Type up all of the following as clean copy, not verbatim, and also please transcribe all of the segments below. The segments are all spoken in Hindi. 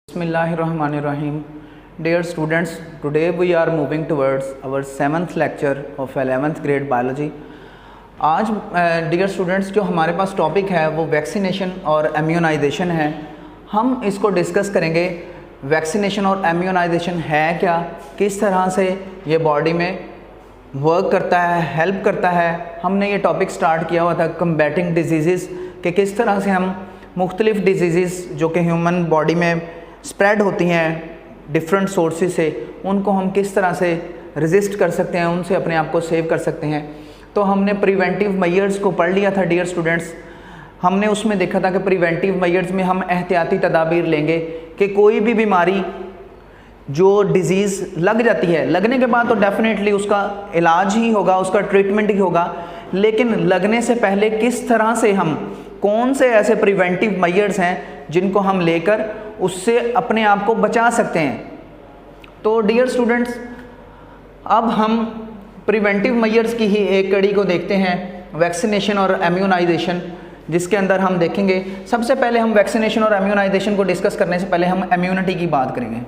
Bismillahirrahmanirrahim. Dear students, today we are moving towards our 7th lecture of 11th grade biology. आज डियर स्टूडेंट्स जो हमारे पास टॉपिक है वो वैक्सीनेशन और इम्यूनाइजेशन है. हम इसको डिस्कस करेंगे. वैक्सीनेशन और इम्यूनाइजेशन है क्या, किस तरह से ये बॉडी में वर्क करता है, हेल्प करता है. हमने ये टॉपिक स्टार्ट किया हुआ था कम्बैटिंग डिजीज़ कि किस तरह से हम मुख्तलिफ़ डिजीज़ जो कि ह्यूमन बॉडी में स्प्रेड होती हैं डिफरेंट सोर्सेज से, उनको हम किस तरह से रेजिस्ट कर सकते हैं, उनसे अपने आप को सेव कर सकते हैं. तो हमने प्रिवेंटिव मेजर्स को पढ़ लिया था डियर स्टूडेंट्स. हमने उसमें देखा था कि प्रिवेंटिव मेजर्स में हम एहतियाती तदाबीर लेंगे कि कोई भी बीमारी जो डिज़ीज़ लग जाती है, लगने के बाद तो डेफिनेटली उसका इलाज ही होगा, उसका ट्रीटमेंट ही होगा, लेकिन लगने से पहले किस तरह से हम कौन से ऐसे प्रिवेंटिव मेजर्स हैं जिनको हम लेकर उससे अपने आप को बचा सकते हैं. तो डियर स्टूडेंट्स, अब हम प्रिवेंटिव मेजर्स की ही एक कड़ी को देखते हैं, वैक्सीनेशन और इम्यूनाइजेशन, जिसके अंदर हम देखेंगे. सबसे पहले हम वैक्सीनेशन और इम्यूनाइजेशन को डिस्कस करने से पहले हम इम्यूनिटी की बात करेंगे.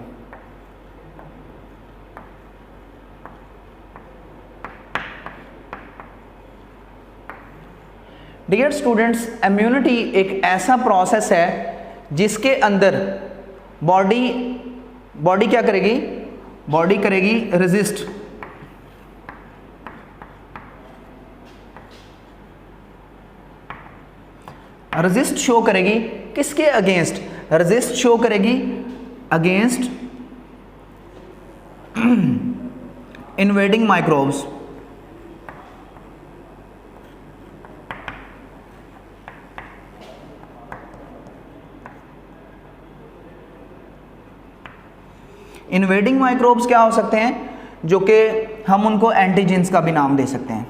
डियर स्टूडेंट्स, इम्यूनिटी एक ऐसा प्रोसेस है जिसके अंदर बॉडी क्या करेगी, बॉडी करेगी रेजिस्ट. रेजिस्ट शो करेगी किसके अगेंस्ट, रेजिस्ट शो करेगी against invading microbes. Invading microbes क्या हो सकते हैं, जो कि हम उनको एंटीजेंस का भी नाम दे सकते हैं.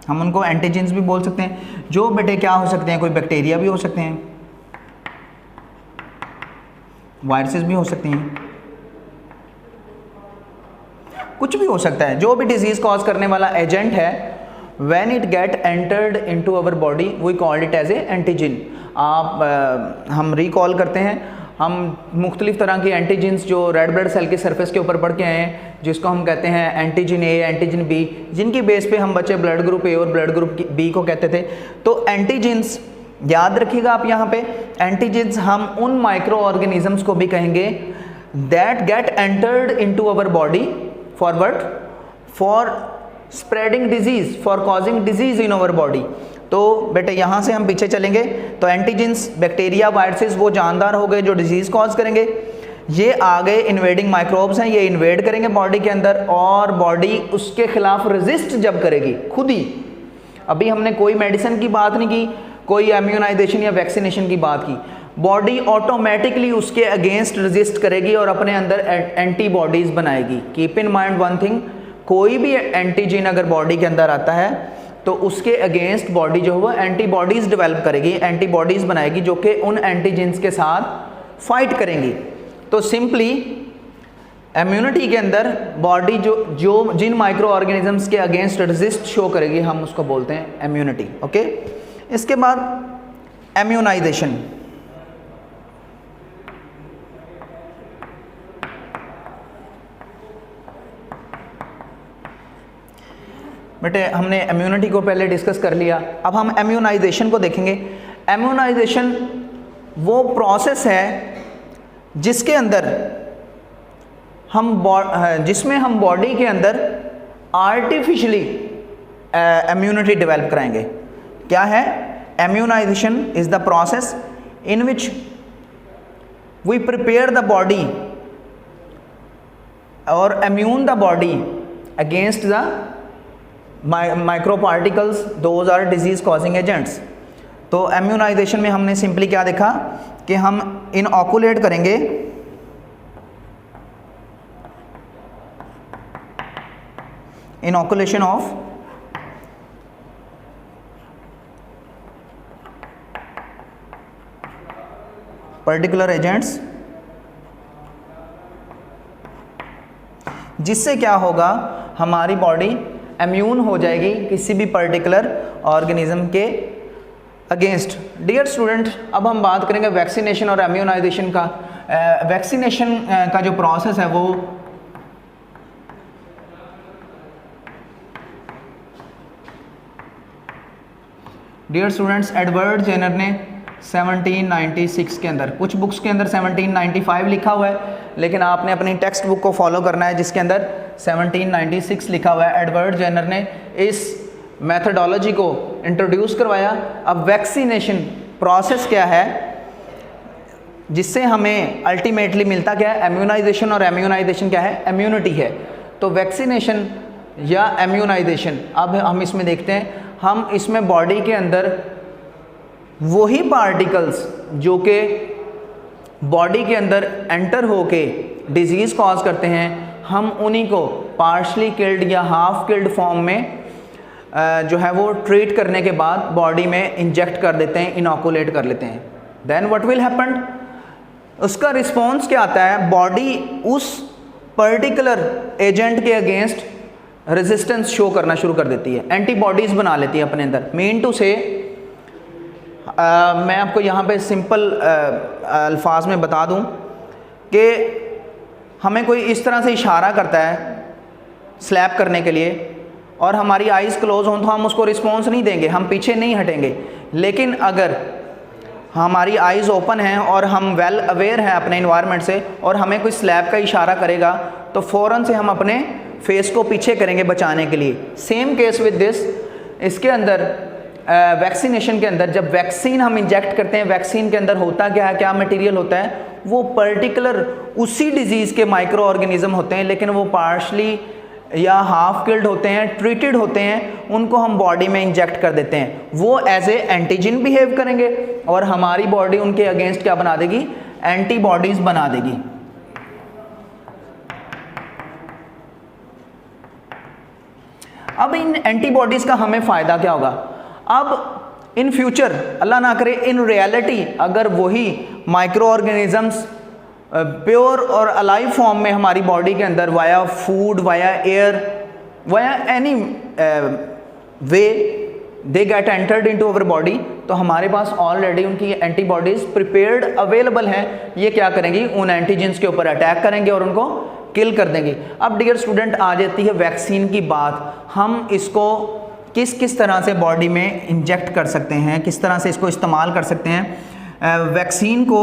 हम उनको एंटीजेंस भी बोल सकते हैं. जो बेटे क्या हो सकते हैं, कोई बैक्टीरिया भी हो सकते हैं, वायरसेस भी हो सकती हैं, कुछ भी हो सकता है. जो भी डिजीज कॉज करने वाला एजेंट है, when it get entered into our body we called it as a antigen. हम रिकॉल करते हैं, हम मुख्तलिफ तरह की एंटीजेंस जो रेड ब्लड सेल के सरफेस के ऊपर पढ़ के आए हैं, जिसको हम कहते हैं एंटीजन ए, एंटीजन बी, जिनकी बेस पे हम बच्चे ब्लड ग्रुप ए और ब्लड ग्रुप बी को कहते थे. तो एंटीजेंस याद रखिएगा आप यहाँ पे. एंटीजेंस हम उन माइक्रो ऑर्गेनिजम्स को भी कहेंगे that get entered into our body for spreading disease, for causing disease in our body. तो बेटे यहाँ से हम पीछे चलेंगे तो एंटीजेंस, बैक्टीरिया, वायरसेस वो जानदार हो गए जो डिजीज कॉज करेंगे. ये आ गए इन्वेडिंग माइक्रोब्स हैं, ये इन्वेड करेंगे बॉडी के अंदर और बॉडी उसके खिलाफ रेजिस्ट जब करेगी खुद ही. अभी हमने कोई मेडिसिन की बात नहीं की, कोई इम्यूनाइजेशन या वैक्सीनेशन की बात की. बॉडी ऑटोमेटिकली उसके अगेंस्ट रेजिस्ट करेगी और अपने अंदर एंटीबॉडीज बनाएगी. Keep in mind one thing, कोई भी एंटीजन अगर बॉडी के अंदर आता है तो उसके अगेंस्ट बॉडी जो है वो एंटीबॉडीज़ डेवलप करेगी, एंटीबॉडीज़ बनाएगी जो कि उन एंटीजेंस के साथ फाइट करेंगी. तो सिंपली इम्यूनिटी के अंदर बॉडी जो जिन माइक्रो ऑर्गेनिजम्स के अगेंस्ट रेजिस्ट शो करेगी, हम उसको बोलते हैं इम्यूनिटी. ओके. इसके बाद इम्यूनाइजेशन. बेटे हमने इम्यूनिटी को पहले डिस्कस कर लिया, अब हम इम्यूनाइजेशन को देखेंगे. इम्यूनाइजेशन वो प्रोसेस है जिसके अंदर जिसमें हम बॉडी के अंदर आर्टिफिशियली इम्यूनिटी डेवलप कराएंगे. क्या है immunization? Is the process in which we prepare the body और immune the body against the micro particles, those are disease causing agents. तो इम्यूनाइजेशन में हमने सिंपली क्या देखा कि हम इनऑकुलेट करेंगे इनऑकुलेशन ऑफ पर्टिकुलर एजेंट्स, जिससे क्या होगा, हमारी बॉडी इम्यून हो जाएगी किसी भी पर्टिकुलर ऑर्गेनिज्म के अगेंस्ट। डियर स्टूडेंट, अब हम बात करेंगे वैक्सीनेशन और इम्यूनाइजेशन का। वैक्सीनेशन का जो प्रोसेस है वो डियर स्टूडेंट्स एडवर्ड जेनर ने 1796 के अंदर, कुछ बुक्स के अंदर 1795 लिखा हुआ है, लेकिन आपने अपनी टेक्स्ट बुक को फॉलो करना है जिसके अंदर 1796 लिखा हुआ है। एडवर्ड जेनर ने इस मेथडोलॉजी को इंट्रोड्यूस करवाया। अब वैक्सीनेशन प्रोसेस क्या है जिससे हमें अल्टीमेटली मिलता क्या है, इम्यूनाइजेशन, और इम्यूनाइजेशन क्या है, इम्यूनिटी है। तो वैक्सीनेशन या इम्यूनाइजेशन, अब हम इसमें देखते हैं, हम इसमें बॉडी के अंदर वही पार्टिकल्स जो कि बॉडी के अंदर एंटर होके डिजीज़ कॉज करते हैं, हम उन्हीं को पार्शली किल्ड या हाफ किल्ड फॉर्म में जो है वो ट्रीट करने के बाद बॉडी में इंजेक्ट कर देते हैं, इनोकुलेट कर लेते हैं। देन व्हाट विल हैपन, उसका रिस्पॉन्स क्या आता है, बॉडी उस पर्टिकुलर एजेंट के अगेंस्ट रेजिस्टेंस शो करना शुरू कर देती है, एंटीबॉडीज़ बना लेती है अपने अंदर। मीन टू से मैं आपको यहाँ पे सिंपल अल्फाज में बता दूँ कि हमें कोई इस तरह से इशारा करता है स्लैप करने के लिए और हमारी आइज़ क्लोज हों तो हम उसको रिस्पॉन्स नहीं देंगे, हम पीछे नहीं हटेंगे। लेकिन अगर हमारी आइज़ ओपन हैं और हम वेल अवेयर हैं अपने इन्वायरमेंट से और हमें कोई स्लैप का इशारा करेगा तो फ़ौरन से हम अपने फेस को पीछे करेंगे बचाने के लिए। सेम केस विद दिस, इसके अंदर वैक्सीनेशन के अंदर जब वैक्सीन हम इंजेक्ट करते हैं, वैक्सीन के अंदर होता क्या है, क्या मटेरियल होता है, वो पर्टिकुलर उसी डिजीज़ के माइक्रो ऑर्गेनिज्म होते हैं, लेकिन वो पार्शली या हाफ किल्ड होते हैं, ट्रीटेड होते हैं, उनको हम बॉडी में इंजेक्ट कर देते हैं। वो एज ए एंटीजन बिहेव करेंगे और हमारी बॉडी उनके अगेंस्ट क्या बना देगी, एंटीबॉडीज़ बना देगी। अब इन एंटीबॉडीज़ का हमें फ़ायदा क्या होगा, अब इन फ्यूचर अल्लाह ना करे इन रियलिटी अगर वही माइक्रो ऑर्गेनिजम्स प्योर और अलाइव फॉर्म में हमारी बॉडी के अंदर via food, via air, via any way they get entered into our body, तो हमारे पास ऑलरेडी उनकी एंटीबॉडीज़ प्रिपेयर्ड अवेलेबल हैं। ये क्या करेंगी, उन एंटीजेंस के ऊपर अटैक करेंगे और उनको किल कर देंगे। अब डियर स्टूडेंट आ जाती है वैक्सीन की बात, हम इसको किस किस तरह से बॉडी में इंजेक्ट कर सकते हैं, किस तरह से इसको इस्तेमाल कर सकते हैं। वैक्सीन को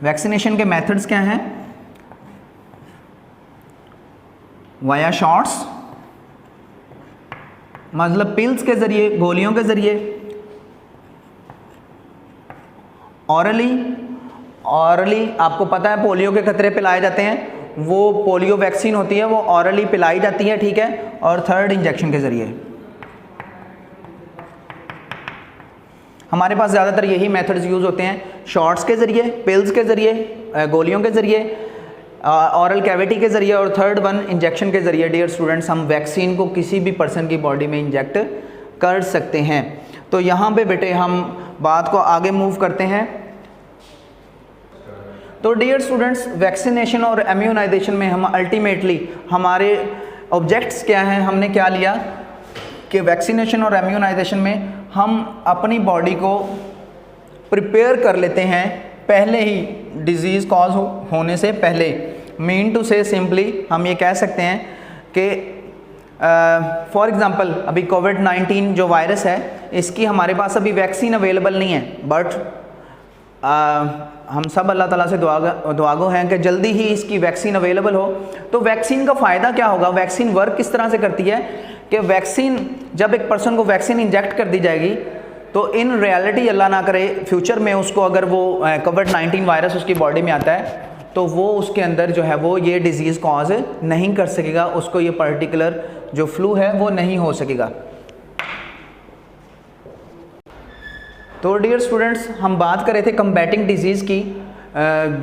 वैक्सीनेशन के मेथड्स क्या हैं, वाया शॉट्स, मतलब पिल्स के ज़रिए, गोलियों के ज़रिए, ऑरली आपको पता है पोलियो के खतरे पिलाए जाते हैं, वो पोलियो वैक्सीन होती है, वो ऑरली पिलाई जाती है, ठीक है। और थर्ड इंजेक्शन के ज़रिए। हमारे पास ज़्यादातर यही मेथड्स यूज़ होते हैं, शॉट्स के ज़रिए, पिल्स के ज़रिए, गोलियों के ज़रिए, ऑरल कैविटी के ज़रिए, और थर्ड वन इंजेक्शन के ज़रिए। डियर स्टूडेंट्स, हम वैक्सीन को किसी भी पर्सन की बॉडी में इंजेक्ट कर सकते हैं। तो यहाँ पे बेटे हम बात को आगे मूव करते हैं। तो डियर स्टूडेंट्स, वैक्सीनेशन और इम्यूनाइजेशन में हम अल्टीमेटली हमारे ऑब्जेक्ट्स क्या हैं, हमने क्या लिया कि वैक्सीनेशन और इम्यूनाइजेशन में हम अपनी बॉडी को प्रिपेयर कर लेते हैं पहले ही, डिजीज़ कॉज होने से पहले। मीन टू से सिंपली हम ये कह सकते हैं कि फॉर एग्ज़ाम्पल अभी कोविड-19 जो वायरस है, इसकी हमारे पास अभी वैक्सीन अवेलेबल नहीं है, बट हम सब अल्लाह ताला से दुआगो हैं कि जल्दी ही इसकी वैक्सीन अवेलेबल हो। तो वैक्सीन का फ़ायदा क्या होगा, वैक्सीन वर्क किस तरह से करती है कि वैक्सीन, जब एक पर्सन को वैक्सीन इंजेक्ट कर दी जाएगी तो इन रियलिटी अल्लाह ना करे फ्यूचर में उसको अगर वो कोविड-19 वायरस उसकी बॉडी में आता है तो वो उसके अंदर जो है वो ये डिज़ीज़ कॉज नहीं कर सकेगा, उसको ये पर्टिकुलर जो फ्लू है वो नहीं हो सकेगा। तो डियर स्टूडेंट्स, हम बात कर रहे थे कम्बैटिंग डिजीज़ की,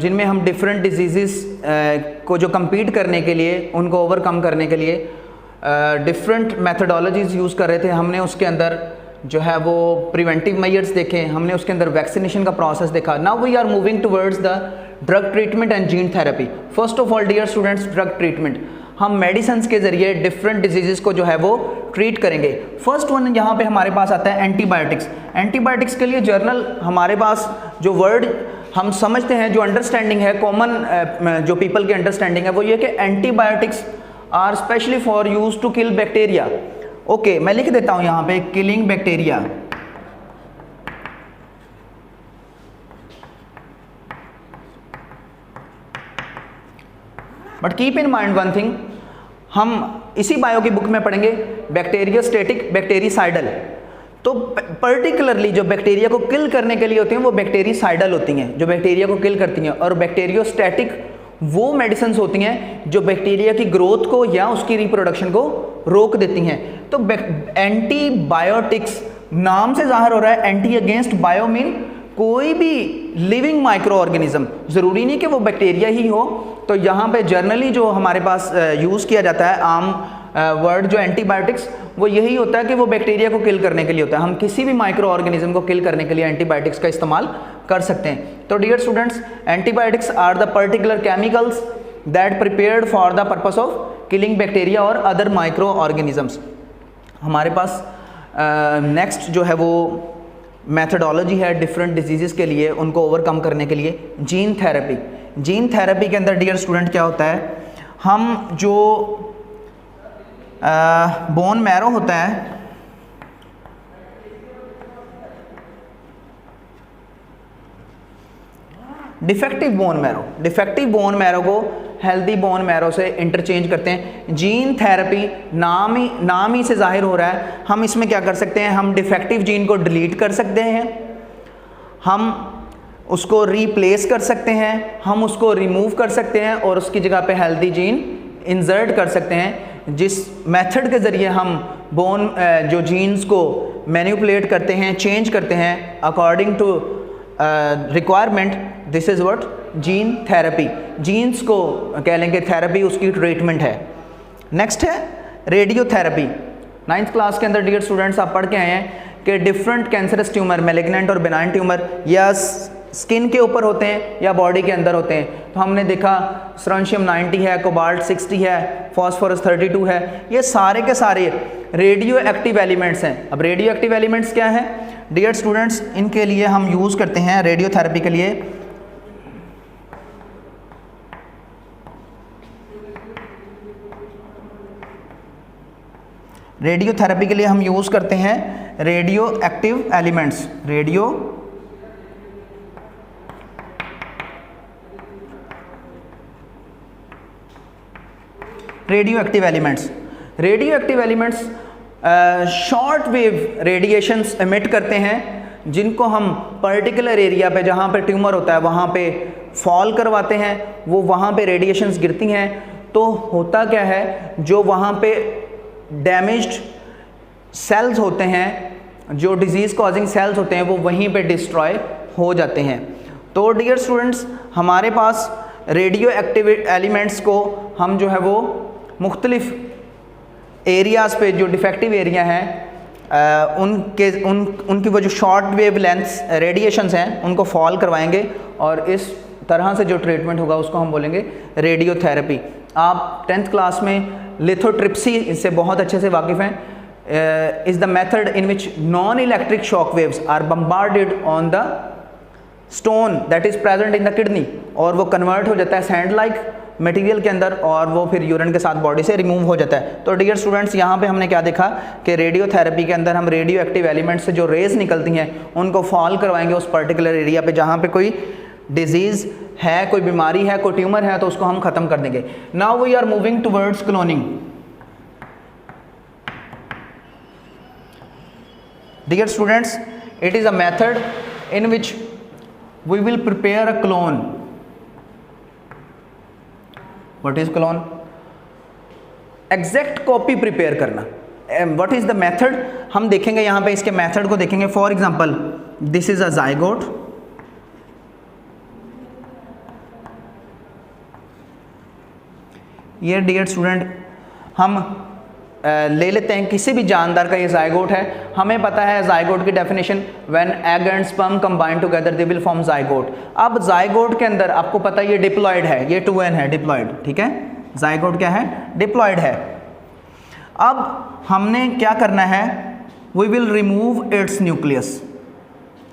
जिनमें हम डिफरेंट डिजीज़ को जो कम्पीट करने के लिए, उनको ओवरकम करने के लिए डिफरेंट मेथडोलॉजीज़ यूज़ कर रहे थे। हमने उसके अंदर जो है वो प्रिवेंटिव मेजर्स देखे, हमने उसके अंदर वैक्सीनेशन का प्रोसेस देखा। Now we are moving towards the drug treatment and gene therapy. First of all dear students, drug treatment, हम मेडिसिन के ज़रिए डिफरेंट डिजीज़ को जो है वो ट्रीट करेंगे। फर्स्ट वन यहाँ पे हमारे पास आता है एंटीबायोटिक्स। एंटीबायोटिक्स के लिए जर्नल हमारे पास जो वर्ड हम समझते हैं, जो अंडरस्टैंडिंग है कॉमन, जो पीपल की अंडरस्टैंडिंग है वो ये कि antibiotics are specially for use to kill bacteria. Okay, मैं लिख देता हूँ यहाँ पे killing bacteria. But keep in mind one thing, हम इसी बायो की बुक में पढ़ेंगे बैक्टीरियोस्टैटिक, बैक्टीरिसाइडल। तो पर्टिकुलरली जो बैक्टीरिया को किल करने के लिए होती हैं वो बैक्टीरिसाइडल होती हैं, जो बैक्टीरिया को किल करती हैं, और बैक्टीरियोस्टैटिक वो मेडिसिन होती हैं जो बैक्टीरिया की ग्रोथ को या उसकी रिप्रोडक्शन को रोक देती हैं। तो एंटीबायोटिक्स नाम से जाहिर हो रहा है, एंटी अगेंस्ट बायो मीन कोई भी लिविंग माइक्रो ऑर्गेनिज्म, ज़रूरी नहीं कि वो बैक्टीरिया ही हो। तो यहाँ पे जर्नली जो हमारे पास यूज़ किया जाता है आम वर्ड जो एंटीबायोटिक्स, वो यही होता है कि वो बैक्टीरिया को किल करने के लिए होता है। हम किसी भी माइक्रो ऑर्गेनिज्म को किल करने के लिए एंटीबायोटिक्स का इस्तेमाल कर सकते हैं। तो dear students, antibiotics are the particular chemicals that prepared for the purpose of killing bacteria और अदर माइक्रो ऑर्गेनिजम्स। हमारे पास नेक्स्ट जो है वो मैथडोलॉजी है डिफरेंट डिजीज़ के लिए, उनको ओवरकम करने के लिए, जीन थेरेपी। जीन थेरेपी के अंदर डियर स्टूडेंट क्या होता है, हम जो बोन मैरो होता है, डिफेक्टिव बोन मैरो को हेल्दी बोन मैरो से इंटरचेंज करते हैं। जीन थेरेपी नाम ही से जाहिर हो रहा है, हम इसमें क्या कर सकते हैं, हम डिफेक्टिव जीन को डिलीट कर सकते हैं, हम उसको रिप्लेस कर सकते हैं, हम उसको रिमूव कर सकते हैं और उसकी जगह पे हेल्दी जीन इंसर्ट कर सकते हैं। जिस मेथड के ज़रिए हम बोन जो जीन्स को मैनिपुलेट करते हैं, चेंज करते हैं according to requirement, this is what gene therapy. Genes को कह लेंगे थेरेपी, उसकी ट्रीटमेंट है। नेक्स्ट है रेडियोथेरेपी। 9th क्लास के अंदर डियर स्टूडेंट्स आप पढ़ के आए हैं कि डिफरेंट कैंसरस ट्यूमर, मैलिग्नेंट और बेनाइन ट्यूमर या स्किन के ऊपर होते हैं या बॉडी के अंदर होते हैं। तो हमने देखा स्ट्रोंशियम 90 है, कोबाल्ट 60 है, फॉस्फोरस 32 है, ये सारे के सारे रेडियो एक्टिव एलिमेंट्स हैं। अब रेडियो एक्टिव एलिमेंट्स क्या हैं डियर स्टूडेंट्स, इनके लिए हम यूज़ करते हैं रेडियोथेरेपी के लिए हम यूज़ करते हैं radio active elements. Radio active elements short wave radiations emit करते हैं, जिनको हम पर्टिकुलर एरिया पे जहाँ पे ट्यूमर होता है वहाँ पे फॉल करवाते हैं, वो वहाँ पे रेडिएशंस गिरती हैं। तो होता क्या है, जो वहाँ पे डैमेज्ड सेल्स होते हैं, जो डिजीज़ कॉजिंग सेल्स होते हैं, वो वहीं पे डिस्ट्रॉय हो जाते हैं। तो डियर स्टूडेंट्स, हमारे पास रेडियो एक्टिव एलिमेंट्स को हम जो है वो मुख्तलिफ एरियाज़ पे, जो डिफेक्टिव एरिया हैं उनकी वो जो शॉर्ट वेव लेंथ्स रेडिएशंस हैं उनको फॉल करवाएंगे और इस तरह से जो ट्रीटमेंट होगा उसको हम बोलेंगे रेडियोथेरेपी। आप 10th क्लास में लिथोट्रिप्सी इससे बहुत अच्छे से वाकिफ़ हैं। Is the method in which non electric shock waves are bombarded on the stone that is present in the kidney, और वो कन्वर्ट हो जाता है सैंड लाइक मटेरियल के अंदर और वो फिर यूरिन के साथ बॉडी से रिमूव हो जाता है। तो डियर स्टूडेंट्स, यहाँ पे हमने क्या देखा कि रेडियोथेरेपी के अंदर हम रेडियो एक्टिव एलिमेंट से जो रेज निकलती हैं उनको फॉल करवाएंगे उस पर्टिकुलर एरिया पे जहाँ पे कोई डिजीज़ है, कोई बीमारी है, कोई ट्यूमर है, तो उसको हम ख़त्म कर देंगे। Now we are moving towards cloning. Dear students, it is a method in which we will prepare a clone. What is clone? Exact copy prepare करना। What is the method? हम देखेंगे यहाँ पे, इसके मेथड को देखेंगे। For example, this is a zygote, ये डियर स्टूडेंट हम ले लेते हैं किसी भी जानदार का ये जाइगोट है। हमें पता है जाइगोट की definition, when egg and sperm combine together they will form zygote. अब जाइगोट के अंदर आपको पता है ये डिप्लॉयड है, ये 2n है डिप्लॉयड, ठीक है, जाइगोट क्या है, डिप्लॉयड है। अब हमने क्या करना है, we will remove its nucleus.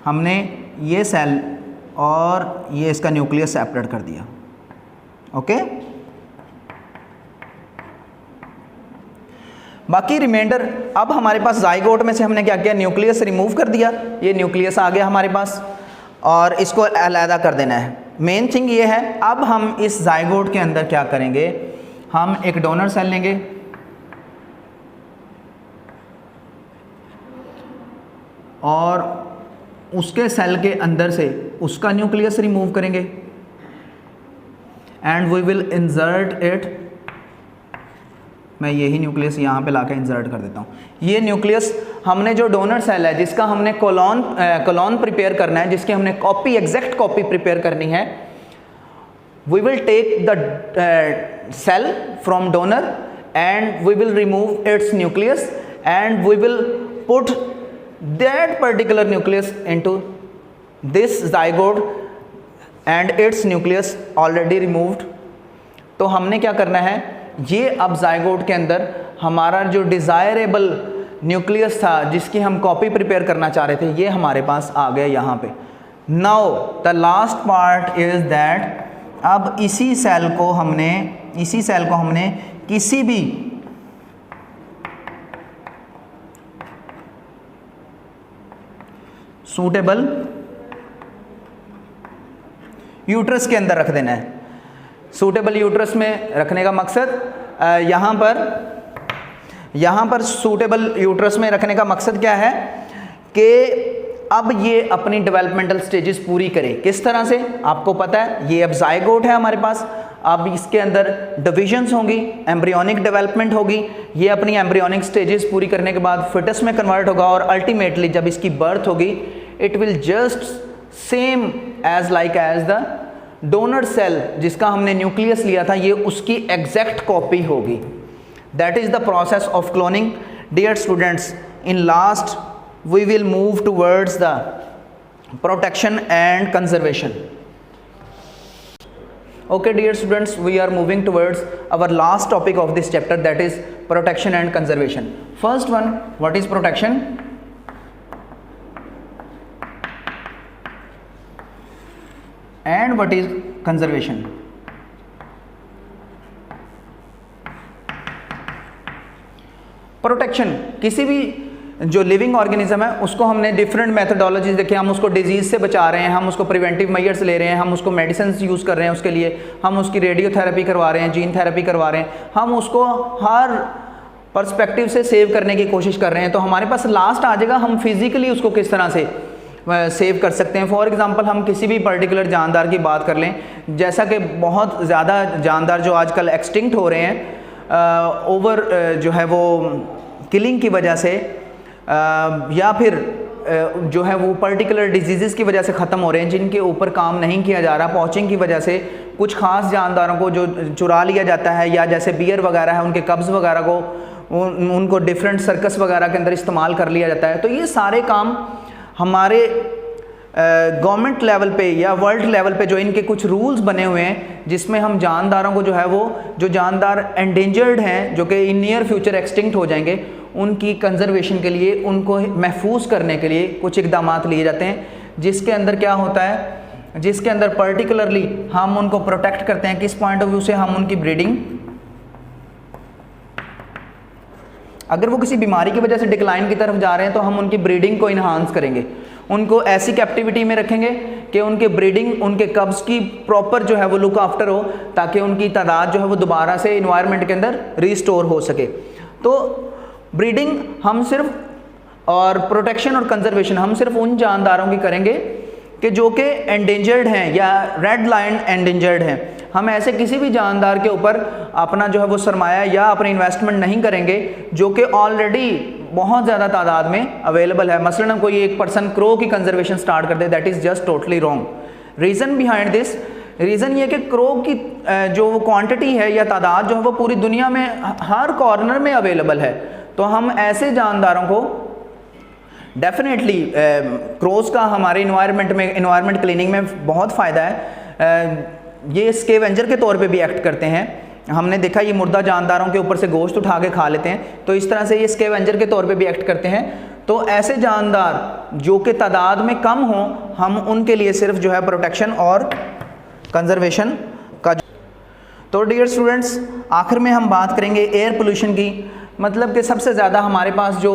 हमने ये सेल और ये इसका न्यूक्लियस सेपरेट कर दिया, ओके। बाकी रिमाइंडर, अब हमारे पास जाइगोट में से हमने क्या किया, न्यूक्लियस रिमूव कर दिया, ये न्यूक्लियस आ गया हमारे पास और इसको अलग कर देना है। मेन थिंग ये है, अब हम इस जाइगोट के अंदर क्या करेंगे, हम एक डोनर सेल लेंगे और उसके सेल के अंदर से उसका न्यूक्लियस रिमूव करेंगे and we will insert it. मैं यही न्यूक्लियस यहाँ पे लाके इंसर्ट कर देता हूँ। ये न्यूक्लियस हमने जो डोनर सेल है जिसका हमने कोलॉन प्रिपेयर करना है, जिसकी हमने कॉपी, एग्जैक्ट कॉपी प्रिपेयर करनी है, we will take the cell from donor and we will remove its nucleus and we will put that particular nucleus into this zygote and its nucleus already removed। तो हमने क्या करना है, ये अब zygote के अंदर हमारा जो डिज़ायरेबल न्यूक्लियस था जिसकी हम कॉपी प्रिपेयर करना चाह रहे थे, ये हमारे पास आ गया यहाँ पे। Now the last part is that, अब इसी सेल को हमने किसी भी सूटेबल यूट्रस के अंदर रख देना है। सूटेबल यूट्रस में रखने का मकसद यहाँ पर सूटेबल यूट्रस में रखने का मकसद क्या है कि अब ये अपनी डेवलपमेंटल स्टेजेस पूरी करे। किस तरह से, आपको पता है ये अब जाइगोट है हमारे पास, अब इसके अंदर डिविजन्स होंगी, एम्ब्रियोनिक डेवलपमेंट होगी, ये अपनी एम्ब्रियोनिक स्टेजेस पूरी करने के बाद फिटस में कन्वर्ट होगा और अल्टीमेटली जब इसकी बर्थ होगी it will just same as the donor cell जिसका हमने न्यूक्लियस लिया था, ये उसकी एग्जैक्ट कॉपी होगी। That is the process of cloning. Dear students, in last we will move towards the protection and conservation। Okay dear students, we are moving towards our last topic of this chapter, that is protection and conservation। First one, what is protection? And what is conservation? Protection, किसी भी जो लिविंग ऑर्गेनिज्म है उसको हमने डिफरेंट मेथडोलॉजीज देखे, हम उसको डिजीज़ से बचा रहे हैं, हम उसको प्रिवेंटिव मेजर्स ले रहे हैं, हम उसको मेडिसिन यूज़ कर रहे हैं उसके लिए, हम उसकी रेडियोथेरेपी करवा रहे हैं, जीन थेरेपी करवा रहे हैं, हम उसको हर पर्सपेक्टिव से सेव करने की कोशिश कर रहे हैं। तो हमारे पास लास्ट आ जाएगा हम फिज़िकली उसको किस तरह से सेव कर सकते हैं। फॉर एग्जांपल हम किसी भी पर्टिकुलर जानदार की बात कर लें, जैसा कि बहुत ज़्यादा जानदार जो आजकल एक्सटिंक्ट हो रहे हैं ओवर जो है वो किलिंग की वजह से या फिर जो है वो पर्टिकुलर डिजीज़ की वजह से ख़त्म हो रहे हैं, जिनके ऊपर काम नहीं किया जा रहा, पॉचिंग की वजह से कुछ ख़ास जानदारों को जो चुरा लिया जाता है, या जैसे बियर वगैरह है उनके कब्ज़ वगैरह को उनको डिफरेंट सर्कस वगैरह के अंदर इस्तेमाल कर लिया जाता है। तो ये सारे काम हमारे गवर्नमेंट लेवल पे या वर्ल्ड लेवल पे जो इनके कुछ रूल्स बने हुए हैं, जिसमें हम जानदारों को जो है वो जो जानदार एंडेंजर्ड हैं जो कि इन नियर फ्यूचर एक्सटिंक्ट हो जाएंगे, उनकी कंजर्वेशन के लिए, उनको महफूज करने के लिए कुछ इकदाम लिए जाते हैं, जिसके अंदर क्या होता है, जिसके अंदर पर्टिकुलरली हम उनको प्रोटेक्ट करते हैं। किस पॉइंट ऑफ व्यू से, हम उनकी ब्रीडिंग, अगर वो किसी बीमारी की वजह से डिक्लाइन की तरफ जा रहे हैं तो हम उनकी ब्रीडिंग को इन्हांस करेंगे, उनको ऐसी कैप्टिविटी में रखेंगे कि उनके ब्रीडिंग, उनके कब्ज की प्रॉपर जो है वो लुक आफ्टर हो, ताकि उनकी तादाद जो है वो दोबारा से इन्वायरमेंट के अंदर रिस्टोर हो सके। तो ब्रीडिंग हम सिर्फ, और प्रोटेक्शन और कंजर्वेशन हम सिर्फ उन जानदारों की करेंगे कि जो कि एंडेंजर्ड हैं या रेड लाइन एंडेंजर्ड हैं। हम ऐसे किसी भी जानदार के ऊपर अपना जो है वो सरमाया या अपनी इन्वेस्टमेंट नहीं करेंगे जो कि ऑलरेडी बहुत ज़्यादा तादाद में अवेलेबल है। मसलन कोई एक पर्सन क्रो की कंजर्वेशन स्टार्ट कर दे, that is just totally wrong. Reason behind this, reason ये कि क्रो की जो क्वांटिटी है या तादाद जो है वो पूरी दुनिया में हर कॉर्नर में अवेलेबल है। तो हम ऐसे जानदारों को डेफिनेटली, क्रोज का हमारे इन्वायरमेंट क्लीनिंग में बहुत फ़ायदा है। ये स्केवेंजर के तौर पे भी एक्ट करते हैं। हमने देखा ये मुर्दा जानदारों के ऊपर से गोश्त उठा के खा लेते हैं, तो इस तरह से ये स्कैवेंजर के तौर पे भी एक्ट करते हैं। तो ऐसे जानदार जो कि तादाद में कम हो, हम उनके लिए सिर्फ जो है प्रोटेक्शन और कंजर्वेशन का। तो डियर स्टूडेंट्स, आखिर में हम बात करेंगे एयर पोल्यूशन की। मतलब कि सबसे ज़्यादा हमारे पास जो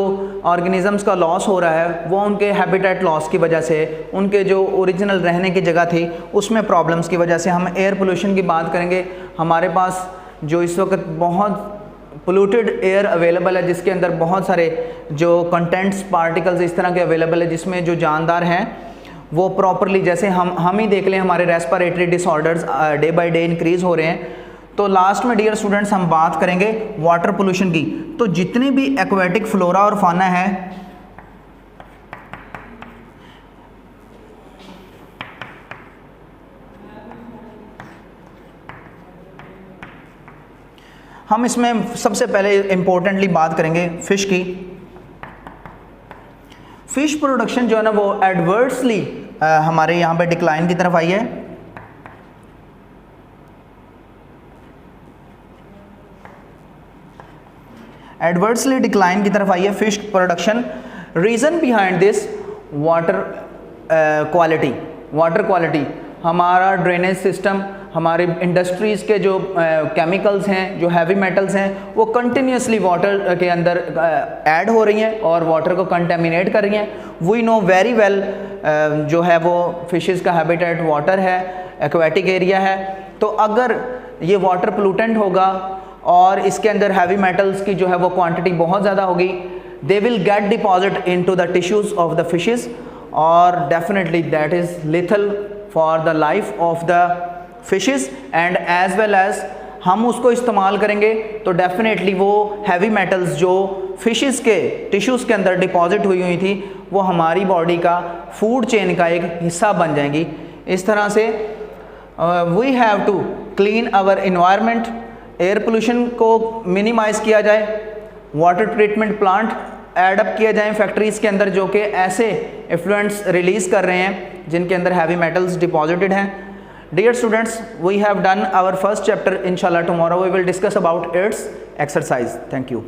ऑर्गेनिज़म्स का लॉस हो रहा है वो उनके हैबिटेट लॉस की वजह से, उनके जो ओरिजिनल रहने की जगह थी उसमें प्रॉब्लम्स की वजह से। हम एयर पोल्यूशन की बात करेंगे। हमारे पास जो इस वक्त बहुत पोल्यूटेड एयर अवेलेबल है, जिसके अंदर बहुत सारे जो कंटेंट्स पार्टिकल्स इस तरह के अवेलेबल है, जिसमें जो जानदार हैं वो प्रॉपरली, जैसे हम ही देख लें हमारे respiratory disorders day by day increase हो रहे हैं। तो लास्ट में डियर स्टूडेंट्स हम बात करेंगे वाटर पोल्यूशन की। तो जितने भी एक्वेटिक फ्लोरा और फाना है, हम इसमें सबसे पहले इंपॉर्टेंटली बात करेंगे फिश की। फिश प्रोडक्शन जो है ना वो एडवर्सली हमारे यहाँ पे डिक्लाइन की तरफ आई है। एडवर्सली डिक्लाइन की तरफ आई है fish production. Reason behind this water quality. Water quality, हमारा ड्रेनेज सिस्टम, हमारे इंडस्ट्रीज़ के जो केमिकल्स हैं, जो हैवी मेटल्स हैं, वो कंटिन्यूसली वाटर के अंदर ऐड हो रही हैं और वाटर को कंटेमिनेट कर रही हैं। वी नो वेरी वेल जो है वो फिशेस का हैबिटेट वाटर है, एक्वेटिक एरिया है। तो अगर ये वाटर पोल्यूटेंट होगा और इसके अंदर हैवी मेटल्स की जो है वो क्वांटिटी बहुत ज़्यादा होगी, they will get deposit into the tissues of the fishes, और definitely that is lethal for the life of the fishes and as well as हम उसको इस्तेमाल करेंगे तो डेफिनेटली वो हैवी मेटल्स जो फिशेस के टिश्यूज़ के अंदर डिपॉजिट हुई थी वो हमारी बॉडी का फूड चेन का एक हिस्सा बन जाएंगी। इस तरह से we have to clean our environment. Air pollution को मिनिमाइज़ किया जाए, वाटर ट्रीटमेंट प्लांट एडअप किया जाए फैक्ट्रीज़ के अंदर जो कि ऐसे इफ्लुएंट्स रिलीज़ कर रहे हैं जिनके अंदर हैवी मेटल्स डिपॉजिटेड हैं। Dear students, we have done our first chapter. इंशाल्लाह tomorrow we will discuss about its exercise. Thank you.